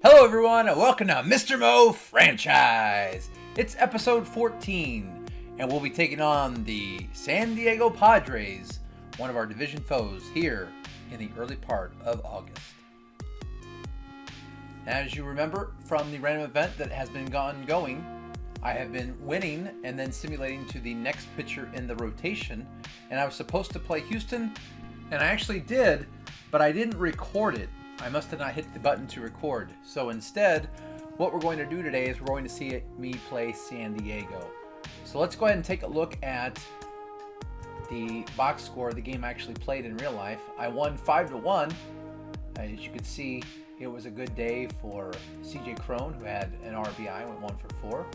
Hello everyone and welcome to Mr. Mo Franchise. It's episode 14 and we'll be taking on the San Diego Padres, one of our division foes, here in the early part of August. As you remember from the random event that has been going, I have been winning and then simulating to the next pitcher in the rotation, and I was supposed to play Houston, and I actually did, but I didn't record it. I must have not hit the button to record. So instead, what we're going to do today is we're going to see me play San Diego. So let's go ahead and take a look at the box score of the game I actually played in real life. I won 5-1. As you can see, it was a good day for CJ Cron, who had an RBI, went 1 for 4.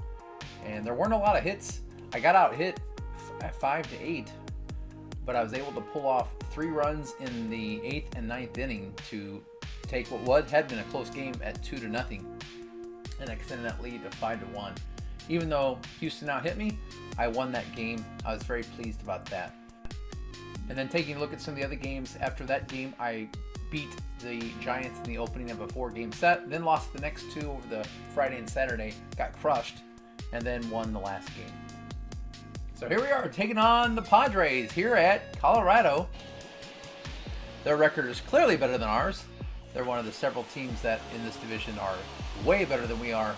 And there weren't a lot of hits. I got out hit at 5-8, but I was able to pull off 3 runs in the 8th and 9th inning to take what had been a close game at 2-0 and extended that lead to 5-1. Even though Houston out hit me, I won that game. I was very pleased about that. And then taking a look at some of the other games, after that game I beat the Giants in the opening of a 4-game set, then lost the next 2 over the Friday and Saturday, got crushed, and then won the last game. So here we are taking on the Padres here at Colorado. Their record is clearly better than ours. They're one of the several teams that in this division are way better than we are,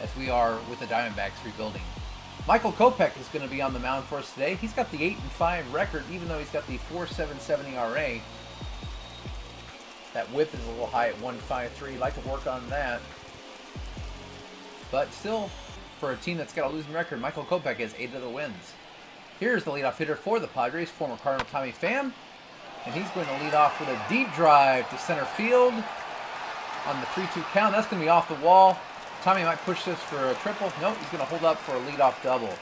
as we are with the Diamondbacks rebuilding. Michael Kopech is going to be on the mound for us today. He's got the 8-5 record, even though he's got the 4.77 ERA. That whip is a little high at 1.53. Like to work on that. But still, for a team that's got a losing record, Michael Kopech has 8 other wins. Here's the leadoff hitter for the Padres, former Cardinal Tommy Pham. And he's going to lead off with a deep drive to center field on the 3-2 count. That's going to be off the wall. Tommy might push this for a triple. Nope, he's going to hold up for a leadoff double.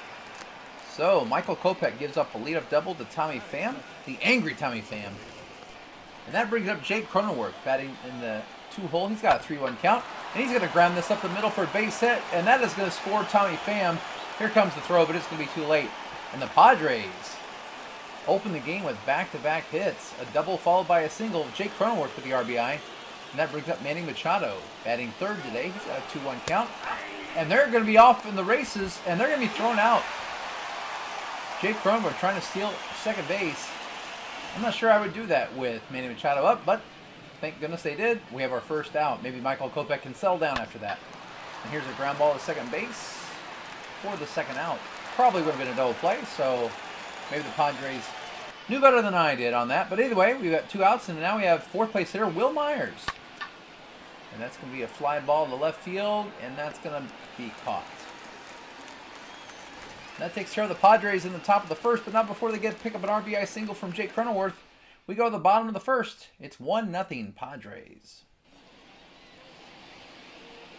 So Michael Kopech gives up a leadoff double to Tommy Pham, the angry Tommy Pham. And that brings up Jake Cronenworth batting in the 2-hole. He's got a 3-1 count. And he's going to ground this up the middle for a base hit. And that is going to score Tommy Pham. Here comes the throw, but it's going to be too late. And the Padres open the game with back-to-back hits. A double followed by a single. Jake Cronenworth with the RBI. And that brings up Manny Machado, batting third today. He's got a 2-1 count. And they're going to be off in the races, and they're going to be thrown out. Jake Cronenworth trying to steal second base. I'm not sure I would do that with Manny Machado up, but thank goodness they did. We have our first out. Maybe Michael Kopech can settle down after that. And here's a ground ball to second base for the second out. Probably would have been a double play, so maybe the Padres knew better than I did on that. But either way, we've got 2 outs, and now we have 4th place hitter, Will Myers. And that's going to be a fly ball to left field, and that's going to be caught. That takes care of the Padres in the top of the first, but not before they get to pick up an RBI single from Jake Cronenworth. We go to the bottom of the first. It's 1-0 Padres.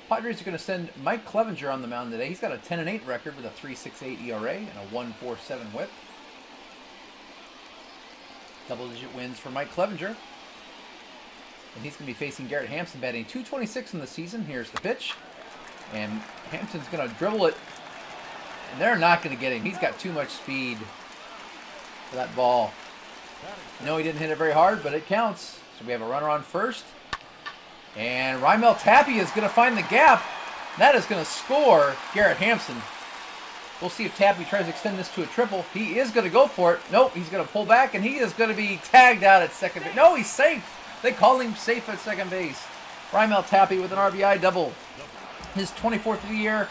Padres are going to send Mike Clevenger on the mound today. He's got a 10-8 record with a 3.68 ERA and a 1.47 whip. Double-digit wins for Mike Clevenger. And he's going to be facing Garrett Hampson, batting .226 in the season. Here's the pitch. And Hampson's going to dribble it. And they're not going to get him. He's got too much speed for that ball. No, he didn't hit it very hard, but it counts. So we have a runner on first. And Raimel Tapia is going to find the gap. That is going to score Garrett Hampson. We'll see if Tapia tries to extend this to a triple. He is going to go for it. Nope, he's going to pull back, and he is going to be tagged out at second base. No, he's safe. They call him safe at second base. Raimel Tapia with an RBI double. His 24th of the year.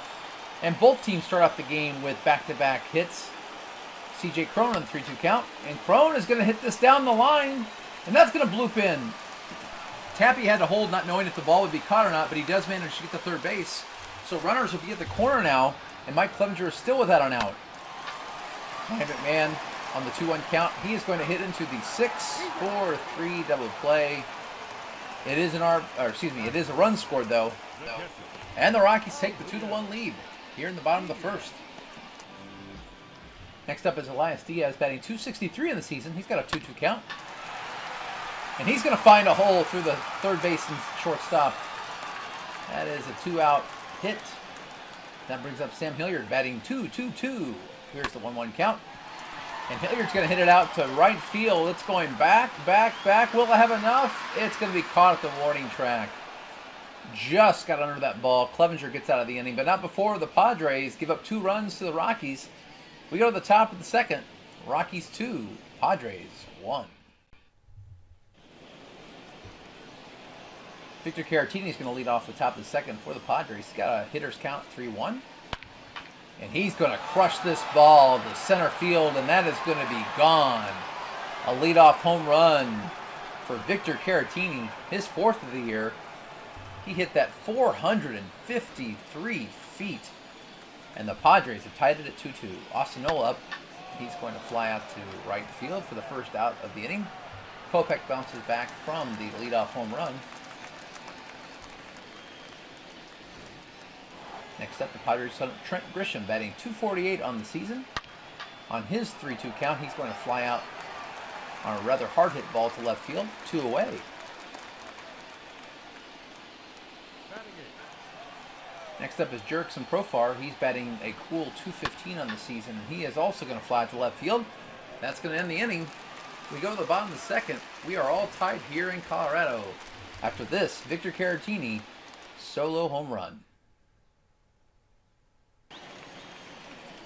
And both teams start off the game with back-to-back hits. CJ Cron on the 3-2 count. And Cron is going to hit this down the line. And that's going to bloop in. Tapia had to hold, not knowing if the ball would be caught or not, but he does manage to get to third base. So runners will be at the corner now, and Mike Clevenger is still without an out. Ryan McMahon on the 2-1 count. He is going to hit into the 6-4-3 double play. It is it is a run scored though. And the Rockies take the 2-1 lead here in the bottom of the first. Next up is Elias Diaz, batting .263 in the season. He's got a 2-2 count. And he's going to find a hole through the third base and shortstop. That is a 2-out hit. That brings up Sam Hilliard, batting .222. Here's the 1-1 count. And Hilliard's going to hit it out to right field. It's going back, back, back. Will it have enough? It's going to be caught at the warning track. just got under that ball. Clevenger gets out of the inning, but not before the Padres give up 2 runs to the Rockies. We go to the top of the second. Rockies 2, Padres 1. Victor Caratini is going to lead off the top of the second for the Padres. He's got a hitter's count 3-1. And he's going to crush this ball to center field, and that is going to be gone. A leadoff home run for Victor Caratini, his 4th of the year. He hit that 453 feet. And the Padres have tied it at 2-2. Austin Nola up. He's going to fly out to right field for the first out of the inning. Kopech bounces back from the leadoff home run. Next up, the Padres' Trent Grisham batting .248 on the season. On his 3-2 count, he's going to fly out on a rather hard-hit ball to left field, 2 away. Next up is Jurickson Profar. He's batting a cool .215 on the season, and he is also going to fly to left field. That's going to end the inning. We go to the bottom of the second. We are all tied here in Colorado. After this, Victor Caratini, solo home run.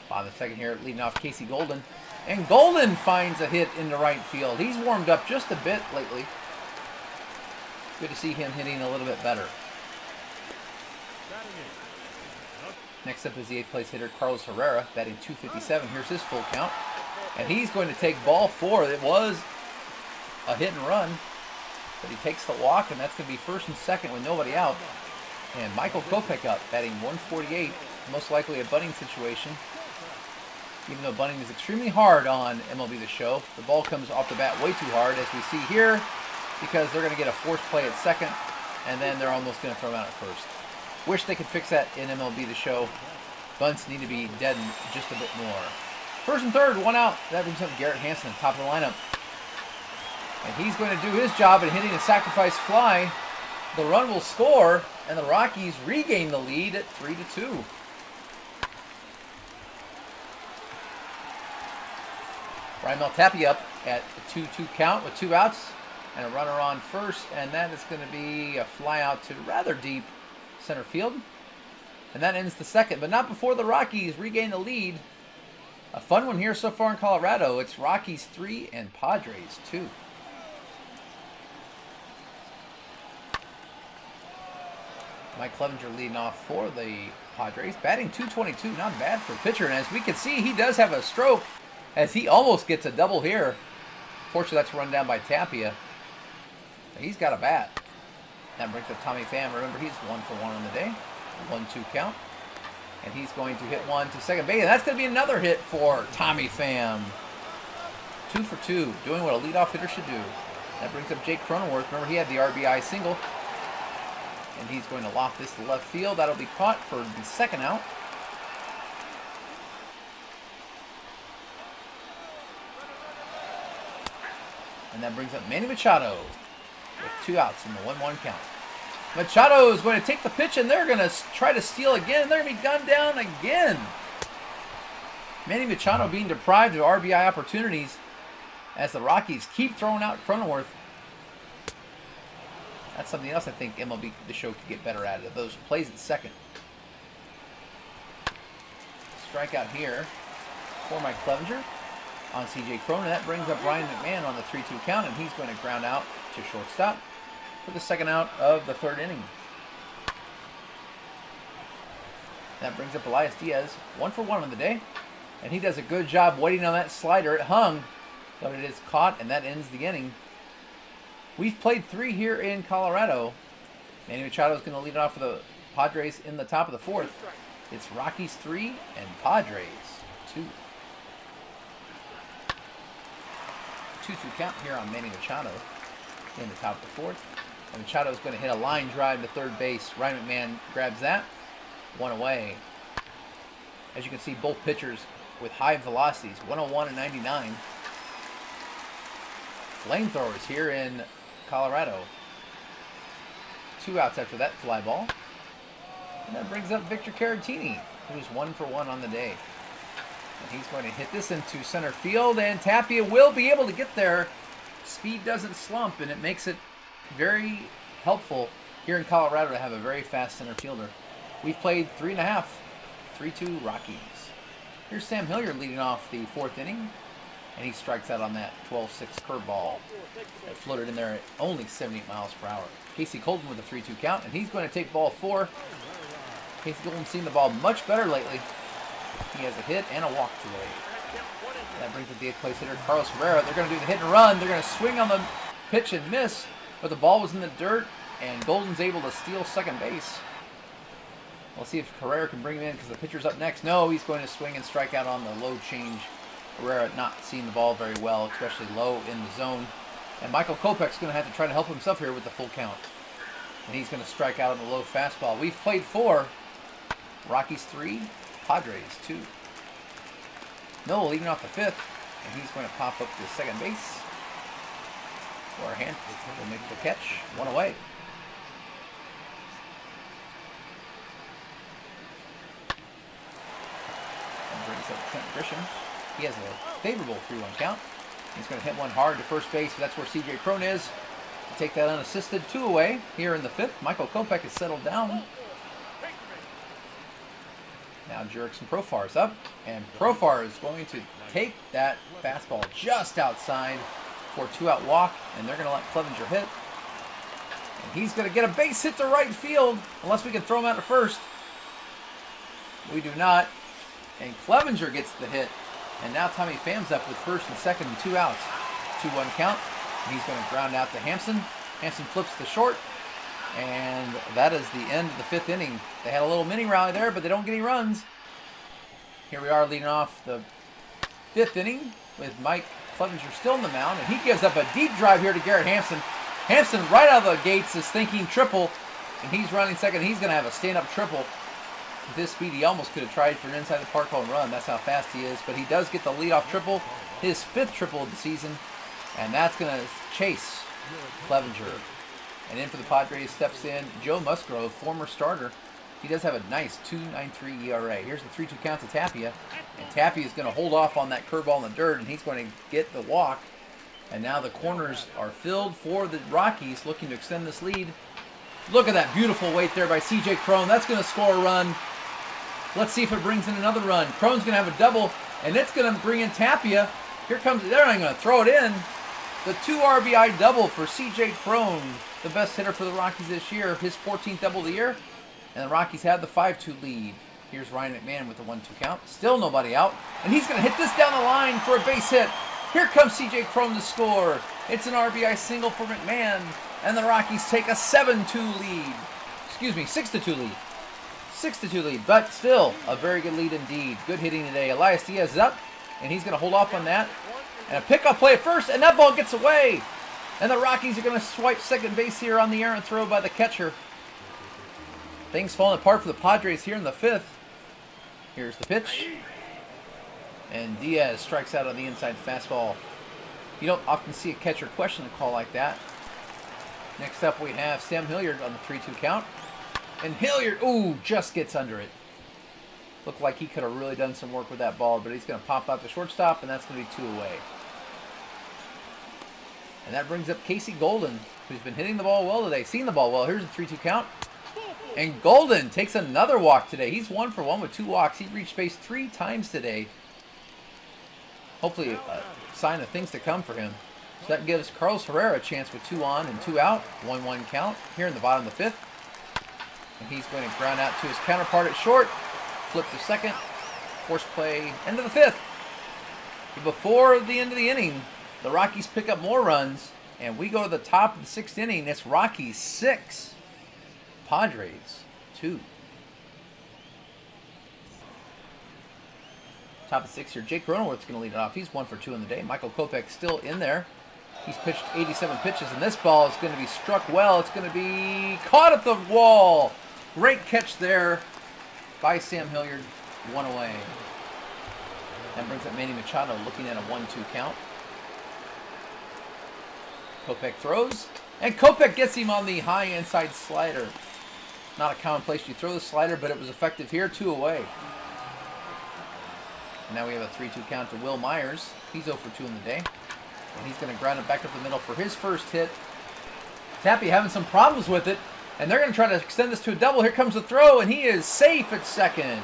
Bottom of the second here, leading off Casey Golden. And Golden finds a hit into right field. He's warmed up just a bit lately. Good to see him hitting a little bit better. Next up is the 8th place hitter, Carlos Herrera, batting .257. Here's his full count. And he's going to take ball 4. It was a hit and run, but he takes the walk, and that's going to be first and second with nobody out. And Michael Kopech up, batting .148, most likely a bunting situation. Even though bunting is extremely hard on MLB The Show, the ball comes off the bat way too hard, as we see here, because they're going to get a forced play at second, and then they're almost going to throw him out at first. Wish they could fix that in MLB The Show. Bunts need to be deadened just a bit more. First and third, 1 out. That brings up Garrett Hansen, top of the lineup. And he's going to do his job in hitting a sacrifice fly. The run will score, and the Rockies regain the lead at 3-2. Ryan Maltapy up at a 2-2 count with 2 outs and a runner on first, and that is going to be a fly out to rather deep center field. And that ends the second, but not before the Rockies regain the lead. A fun one here so far in Colorado. It's Rockies 3 and Padres 2. Mike Clevenger leading off for the Padres, batting .222, not bad for a pitcher. And as we can see, he does have a stroke, as he almost gets a double here. Fortunately, that's run down by Tapia. He's got a bat. That brings up Tommy Pham. Remember, he's 1 for 1 on the day. 1-2 count. And he's going to hit one to second base. And that's going to be another hit for Tommy Pham. 2 for 2, doing what a leadoff hitter should do. That brings up Jake Cronenworth. Remember, he had the RBI single. And he's going to loft this to left field. That'll be caught for the second out. And that brings up Manny Machado with 2 outs in the 1-1 count. Machado is going to take the pitch, and they're going to try to steal again. They're going to be gunned down again. Manny Machado being deprived of RBI opportunities as the Rockies keep throwing out Cronenworth. That's something else I think MLB The Show could get better at, those plays at second. Strikeout here for Mike Clevenger on C.J. Cronin. That brings up Ryan McMahon on the 3-2 count, and he's going to ground out to shortstop for the second out of the third inning. That brings up Elias Diaz, 1 for 1 on the day, and he does a good job waiting on that slider. It hung, but it is caught, and that ends the inning. We've played 3 here in Colorado. Manny Machado is going to lead it off for the Padres in the top of the 4th. It's Rockies 3 and Padres 2. 2-2 count here on Manny Machado in the top of the 4th. And Machado is going to hit a line drive to third base. Ryan McMahon grabs that. 1 away. As you can see, both pitchers with high velocities, 101 and 99. Flamethrowers here in Colorado. 2 outs after that fly ball. And that brings up Victor Caratini, who's 1 for 1 on the day. And he's going to hit this into center field, and Tapia will be able to get there. Speed doesn't slump, and it makes it very helpful here in Colorado to have a very fast center fielder. We've played 3.5, 3-2 Rockies. Here's Sam Hilliard leading off the 4th inning, and he strikes out on that 12-6 curveball that floated in there at only 78 miles per hour. Casey Colton with a 3-2 count, and he's going to take ball 4. Casey Colton's seen the ball much better lately. He has a hit and a walk today. That brings up the 8th place hitter, Carlos Herrera. They're going to do the hit and run. They're going to swing on the pitch and miss, but the ball was in the dirt, and Golden's able to steal second base. We'll see if Herrera can bring him in because the pitcher's up next. No, he's going to swing and strike out on the low change. Herrera not seeing the ball very well, especially low in the zone. And Michael Kopech's going to have to try to help himself here with the full count. And he's going to strike out on the low fastball. We've played 4. Rockies 3, Padres 2. Noah leading off the 5th, and he's going to pop up to second base. Or hand will make the catch. 1 away. And brings up Trent Grisham. He has a favorable 3-1 count. He's going to hit one hard to first base. That's where C.J. Cron is. To take that unassisted. 2 away here in the 5th. Michael Kopech is settled down. Now Jurickson Profar is up. And Profar is going to take that fastball just outside for a 2-out walk. And they're going to let Clevenger hit. And he's going to get a base hit to right field. Unless we can throw him out to first. We do not. And Clevenger gets the hit. And now Tommy Pham's up with first and second and 2 outs. 2-1 count. And he's going to ground out to Hampson. Hampson flips the short. And that is the end of the 5th inning. They had a little mini rally there, but they don't get any runs. Here we are leading off the 5th inning with Mike Clevenger still in the mound. And he gives up a deep drive here to Garrett Hampson. Hampson right out of the gates is thinking triple. And he's running second. He's going to have a stand-up triple. With his speed, he almost could have tried for an inside the park home run. That's how fast he is. But he does get the leadoff triple, his 5th triple of the season. And that's going to chase Clevenger. And in for the Padres steps in Joe Musgrove, former starter. He does have a nice 2.93 ERA. Here's the 3-2 count to Tapia. And Tapia is going to hold off on that curveball in the dirt, and he's going to get the walk. And now the corners are filled for the Rockies, looking to extend this lead. Look at that beautiful weight there by C.J. Cron. That's going to score a run. Let's see if it brings in another run. Cron's going to have a double, and it's going to bring in Tapia. Here comes, they're not going to throw it in. The 2 RBI double for C.J. Cron, the best hitter for the Rockies this year. His 14th double of the year. And the Rockies have the 5-2 lead. Here's Ryan McMahon with the 1-2 count. Still nobody out. And he's going to hit this down the line for a base hit. Here comes C.J. Cron to score. It's an RBI single for McMahon. And the Rockies take a 7-2 lead. Excuse me, 6-2 lead. 6-2 lead, but still a very good lead indeed. Good hitting today. Elias Diaz is up, and he's going to hold off on that. And a pickup play at first, and that ball gets away. And the Rockies are going to swipe second base here on the errant throw by the catcher. Things falling apart for the Padres here in the 5th. Here's the pitch. And Diaz strikes out on the inside fastball. You don't often see a catcher question a call like that. Next up we have Sam Hilliard on the 3-2 count. And Hilliard, ooh, just gets under it. Looked like he could have really done some work with that ball, but he's going to pop out the shortstop, and that's going to be 2 away. And that brings up Casey Golden, who's been hitting the ball well today, seeing the ball well. Here's the 3-2 count. And Golden takes another walk today. He's 1 for 1 with 2 walks. He reached base 3 times today. Hopefully a sign of things to come for him. So that gives Carlos Herrera a chance with 2 on and 2 out. 1-1 count here in the bottom of the 5th. And he's going to ground out to his counterpart at short. Flip to second. Force play. End of the 5th. But before the end of the inning, the Rockies pick up more runs. And we go to the top of the 6th inning. It's Rockies 6. Padres 2. Top of 6 here. Jake Cronenworth's going to lead it off. He's 1 for 2 in the day. Michael Kopech still in there. He's pitched 87 pitches, and this ball is going to be struck well. It's going to be caught at the wall. Great catch there by Sam Hilliard. 1 away. That brings up Manny Machado looking at a 1-2 count. Kopech throws, and Kopech gets him on the high inside slider. Not a common place you throw the slider, but it was effective here. 2 away. And now we have a 3-2 count to Will Myers. He's 0 for 2 in the day. And he's going to ground it back up the middle for his first hit. Tapia having some problems with it. And they're going to try to extend this to a double. Here comes the throw, and he is safe at second.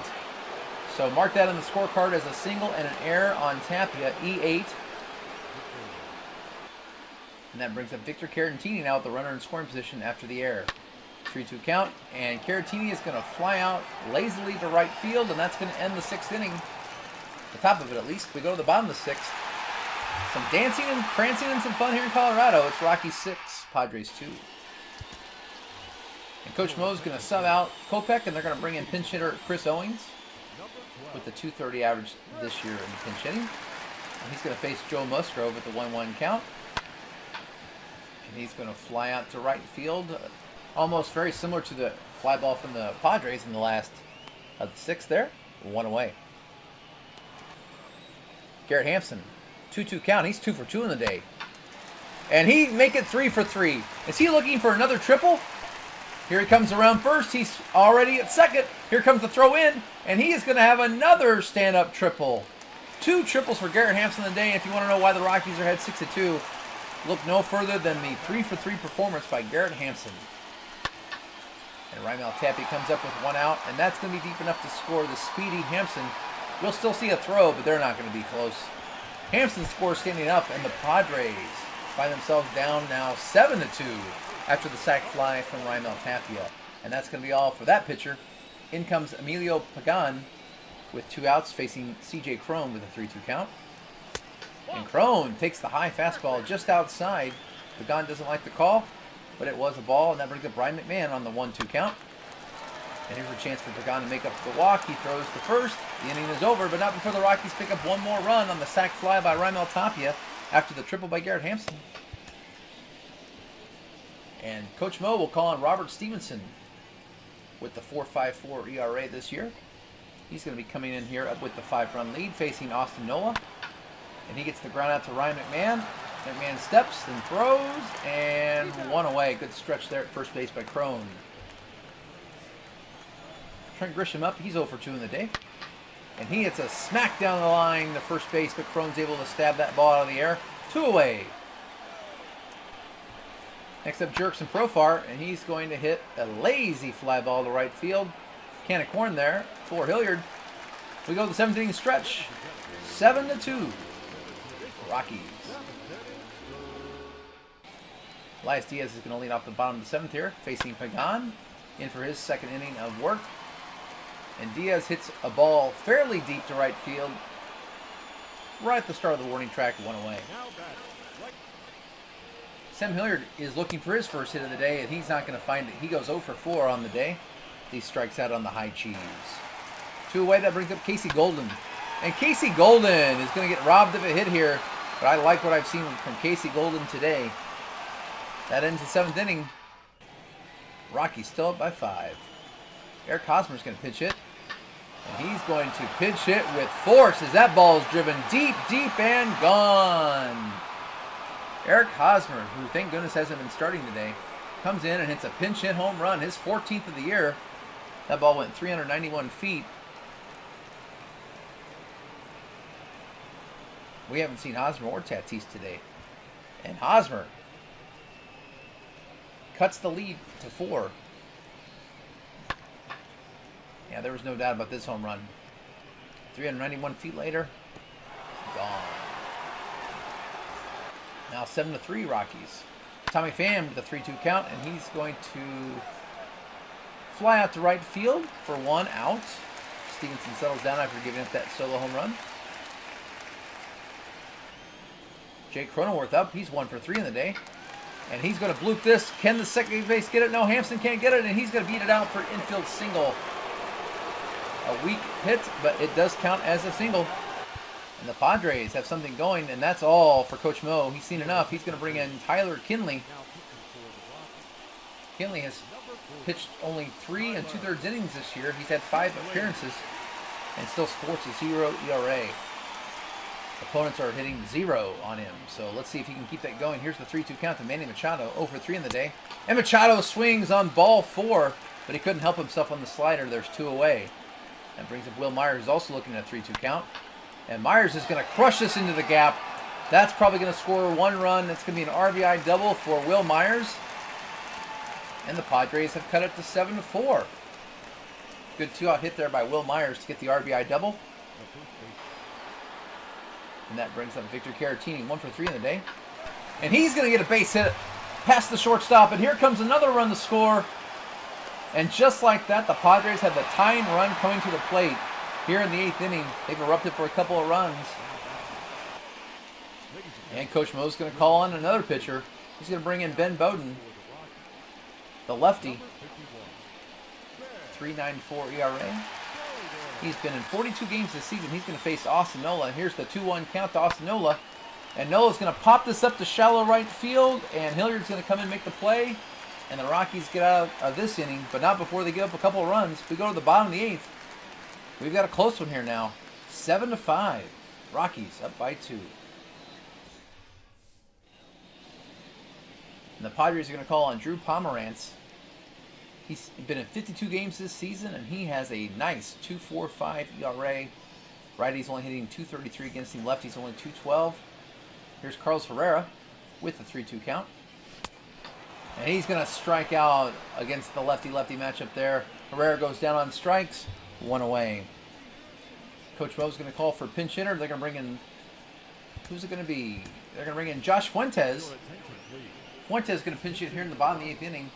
So mark that on the scorecard as a single and an error on Tapia, E8. And that brings up Victor Caratini now with the runner in scoring position after the error. 3-2 count, and Caratini is going to fly out lazily to right field, and that's going to end the 6th inning. The top of it, at least. We go to the bottom of the 6th. Some dancing and prancing and some fun here in Colorado. It's Rockies 6, Padres 2. And Coach Mo's going to sub out Kopech, and they're going to bring in pinch hitter Chris Owings with the .230 average this year in the pinch hitting. And he's going to face Joe Musgrove at the 1-1 count. And he's going to fly out to right field, almost very similar to the fly ball from the Padres in the last of the 6th there. 1 away. Garrett Hampson, 2-2 count. He's 2 for 2 in the day. And he make it 3 for 3. Is he looking for another triple? Here he comes around first. He's already at second. Here comes the throw in. And he is going to have another stand-up triple. 2 triples for Garrett Hampson in the day. And if you want to know why the Rockies are ahead 6-2, look no further than the 3 for 3 performance by Garrett Hampson. And Raimel Tapia comes up with 1 out. And that's going to be deep enough to score the speedy Hampson. We'll still see a throw, but they're not going to be close. Hampson scores standing up, and the Padres find themselves down now 7-2 after the sac fly from Raimel Tapia. And that's going to be all for that pitcher. In comes Emilio Pagan with 2 outs facing C.J. Cron with a 3-2 count. And Cron takes the high fastball just outside. Pagan doesn't like the call, but it was a ball, and that brings up Brian McMahon on the 1-2 count. And here's a chance for Pagan to make up the walk. He throws the first. The inning is over, but not before the Rockies pick up 1 more run on the sac fly by Raimel Tapia after the triple by Garrett Hampson. And Coach Mo will call on Robert Stevenson with the 4.54 ERA this year. He's going to be coming in here up with the 5-run lead, facing Austin Nola. And he gets the ground out to Ryan McMahon. McMahon steps and throws, and 1 away. Good stretch there at first base by Cron. Trent Grisham up. He's 0 for 2 in the day. And he hits a smack down the line to first base, but Cron's able to stab that ball out of the air. 2 away. Next up, Jurickson Profar, and he's going to hit a lazy fly ball to right field. Can of corn there for Hilliard. We go to the 7th inning stretch. 7-2. Rockies. Elias Diaz is going to lead off the bottom of the 7th here, facing Pagan in for his 2nd inning of work. And Diaz hits a ball fairly deep to right field, right at the start of the warning track, 1 away. Sam Hilliard is looking for his first hit of the day, and he's not going to find it. He goes 0 for 4 on the day. He strikes out on the high cheese. 2 away, that brings up Casey Golden. And Casey Golden is going to get robbed of a hit here, but I like what I've seen from Casey Golden today. That ends the 7th inning. Rockies still up by 5. Eric Hosmer's going to pitch hit. And he's going to pitch hit with force as that ball is driven deep, deep, and gone. Eric Hosmer, who thank goodness hasn't been starting today, comes in and hits a pinch hit home run, his 14th of the year. That ball went 391 feet. We haven't seen Hosmer or Tatis today. And Hosmer cuts the lead to 4. Yeah, there was no doubt about this home run. 391 feet later, gone. Now 7-3 Rockies. Tommy Pham with a 3-2 count, and he's going to fly out to right field for 1 out. Stevenson settles down after giving up that solo home run. Jake Cronenworth up. He's 1 for 3 in the day. And he's going to bloop this. Can the second base get it? No, Hampson can't get it, and he's going to beat it out for an infield single. A weak hit, but it does count as a single. And the Padres have something going, and that's all for Coach Mo. He's seen enough. He's going to bring in Tyler Kinley. Kinley has pitched only 3 2/3 innings this year. He's had 5 appearances and still sports a 0 ERA. Opponents are hitting 0 on him, so let's see if he can keep that going. Here's the 3-2 count to Manny Machado, 0 for 3 in the day. And Machado swings on ball 4, but he couldn't help himself on the slider. There's 2 away. That brings up Will Myers, who's also looking at a 3-2 count. And Myers is going to crush this into the gap. That's probably going to score 1 run. That's going to be an RBI double for Will Myers. And the Padres have cut it to 7-4. Good two-out hit there by Will Myers to get the RBI double. And that brings up Victor Caratini, 1 for 3 in the day. And he's going to get a base hit past the shortstop. And here comes another run to score. And just like that, the Padres have the tying run coming to the plate. Here in the 8th inning, they've erupted for a couple of runs. And Coach Mo's going to call on another pitcher. He's going to bring in Ben Bowden, the lefty. 3.94 ERA. He's been in 42 games this season. He's going to face Austin Nola. And here's the 2-1 count to Austin Nola. And Nola's going to pop this up to shallow right field. And Hilliard's going to come in and make the play. And the Rockies get out of this inning, but not before they give up a couple of runs. We go to the bottom of the 8th. We've got a close one here now. 7-5. Rockies up by 2. And the Padres are going to call on Drew Pomerantz. He's been in 52 games this season, and he has a nice 2.45 ERA. Righty's only hitting 2.33 against him. Lefty's only 2.12. Here's Carlos Herrera with the 3-2 count. And he's going to strike out against the lefty-lefty matchup there. Herrera goes down on strikes. 1 away. Coach Mo's going to call for pinch hitter. They're going to bring in... Who's it going to be? They're going to bring in Josh Fuentes. Fuentes is going to pinch hit here in the bottom of the 8th inning.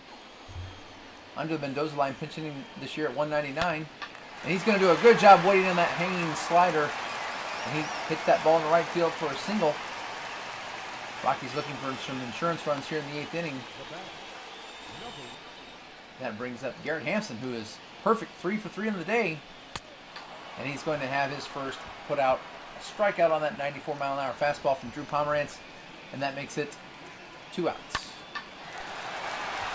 Under the Mendoza line, pinch hitting this year at 199. And he's going to do a good job waiting on that hanging slider. And he hits that ball in the right field for a single. Rockies looking for some insurance runs here in the 8th inning. That brings up Garrett Hampson, who is perfect 3 for 3 in the day. And he's going to have his first put out a strikeout on that 94-mile-an-hour fastball from Drew Pomerantz. And that makes it 2 outs.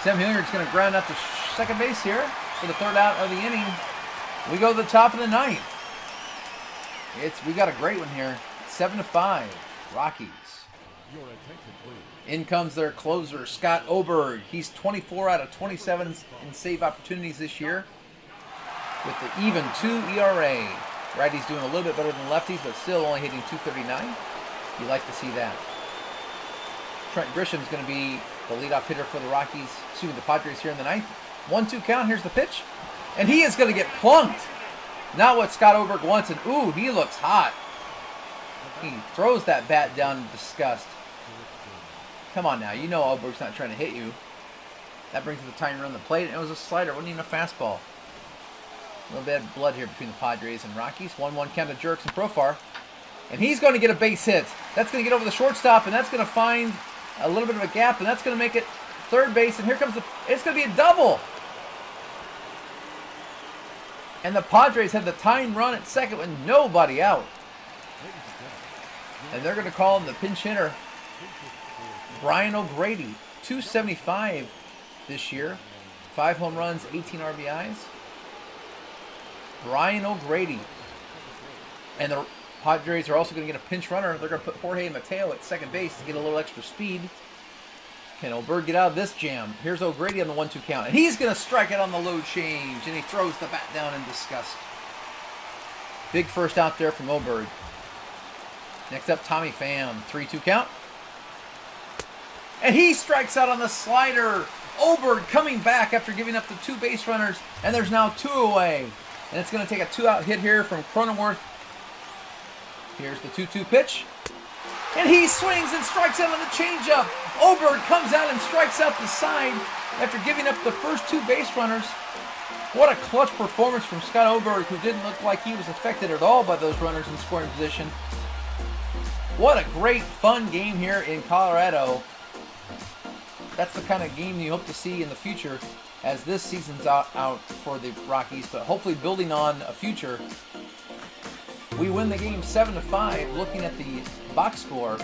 Sam Hilliard's going to ground out to second base here for the 3rd out of the inning. We go to the top of the 9th. We got a great one here. 7-5, Rockies. In comes their closer, Scott Oberg. He's 24 out of 27 in save opportunities this year with the even 2 ERA. Righty's doing a little bit better than lefties, but still only hitting 239. You like to see that. Trent Grisham's going to be the leadoff hitter for the Rockies, the Padres here in the 9th. 1-2 count. Here's the pitch. And he is going to get plunked. Not what Scott Oberg wants. And, ooh, he looks hot. He throws that bat down in disgust. Come on now. You know Oberg's not trying to hit you. That brings the tying run on the plate. And it was a slider. It wasn't even a fastball. A little bit of blood here between the Padres and Rockies. 1-1 count to Jerks and Profar. And he's going to get a base hit. That's going to get over the shortstop. And that's going to find a little bit of a gap. And that's going to make it third base. And here comes it's going to be a double. And the Padres have the tying run at second with nobody out. And they're going to call him the pinch hitter, Brian O'Grady. 275 this year. 5 home runs, 18 RBIs. Brian O'Grady. And the Padres are also going to get a pinch runner. They're going to put Jorge Mateo at second base to get a little extra speed. Can Oberg get out of this jam? Here's O'Grady on the 1-2 count. And he's going to strike it on the low change. And he throws the bat down in disgust. Big first out there from Oberg. Next up, Tommy Pham. 3-2 count. And he strikes out on the slider. Oberg coming back after giving up the 2 base runners. And there's now 2 away. And it's going to take a 2-out hit here from Cronenworth. Here's the 2-2 pitch. And he swings and strikes out on the changeup. Oberg comes out and strikes out the side after giving up the first 2 base runners. What a clutch performance from Scott Oberg, who didn't look like he was affected at all by those runners in scoring position. What a great, fun game here in Colorado. That's the kind of game you hope to see in the future as this season's out for the Rockies, but hopefully building on a future. We win the game 7-5. Looking at the box score,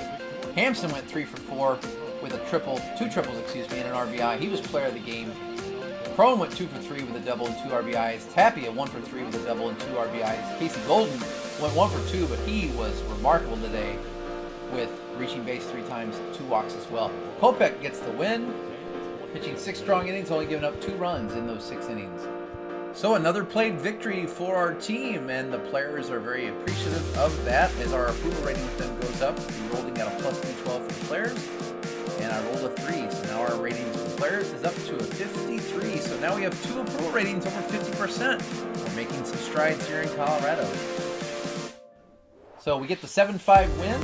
Hampson went 3 for 4 with a 2 triples, and an RBI. He was player of the game. Crone went 2 for 3 with a double and 2 RBIs. Tapia 1 for 3 with a double and 2 RBIs. Casey Golden went 1 for 2, but he was remarkable today with reaching base 3 times, 2 walks as well. Kopech gets the win, pitching 6 strong innings, only giving up 2 runs in those 6 innings. So another played victory for our team, and the players are very appreciative of that as our approval rating with them goes up. We're rolling out a +312 for the players. and I rolled a 3. So now our ratings for players is up to a 53. So now we have 2 approval ratings over 50%. We're making some strides here in Colorado. So we get the 7-5 win.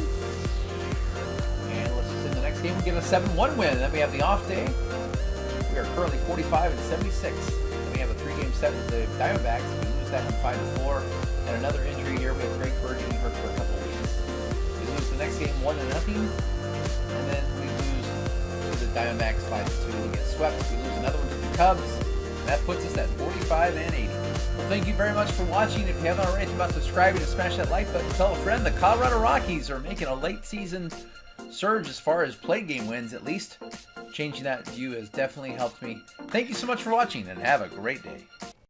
And let's just in the next game we get a 7-1 win. Then we have the off day. We are currently 45 and 76. Then we have a 3-game set with the Diamondbacks. We lose that one 5-4. And another injury here. We have Greg Bird getting hurt for a couple weeks. We lose the next game 1-0. And then we lose to the Diamondbacks 5-2. We get swept. We lose another one to the Cubs. That puts us at 45 and 80. Well, thank you very much for watching. If you haven't already, think about subscribing and smash that like button. Tell a friend. The Colorado Rockies are making a late season surge as far as plate game wins, at least. Changing that view has definitely helped me. Thank you so much for watching and have a great day.